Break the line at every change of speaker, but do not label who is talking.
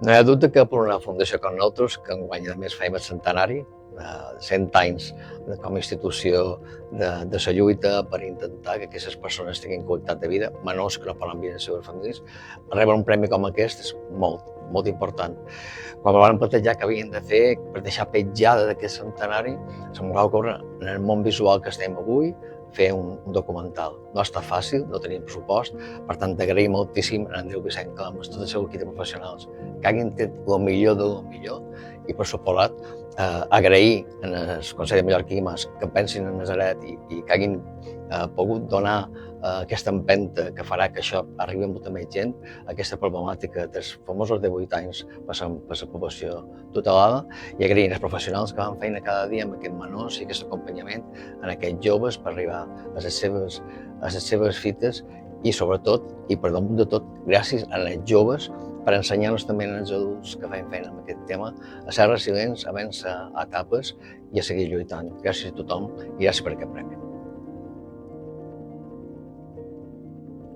No hi ha dubte que per una fundació com nosaltres, que enguany a més fem el centenari, 100 anys com a institució de la lluita per intentar que aquestes persones tinguin qualitat de vida, menors que no poden viure en les seves famílies, rebre un premi com aquest és molt important. Quan vam plantejar que havien de fer per deixar petjada d'aquest centenari, se'm va ocórrer en el món visual que estem avui, fer un documental. No està fàcil, no tenim pressupost, per tant agraïm moltíssim a Andreu Vicent Campos, tot el seu equip de professionals, que hagin tret el millor de lo millor i per suposat agrair al Consell de Mallorca i Mas que pensin en Nazaret i que hagin pogut donar aquesta empenta que farà que això arribi a molta més gent, aquesta problemàtica dels famosos 18 anys per la població tutelada, i agrair als professionals que van feina cada dia amb aquest menors i aquest acompanyament en aquests joves per arribar a les seves fites i sobretot, i per damunt de tot, gràcies a els joves per ensenyar-nos també als adults que fem feina amb aquest tema a ser resilients, a vèncer etapes i a seguir lluitant. Gràcies a tothom i gràcies per aquest premi.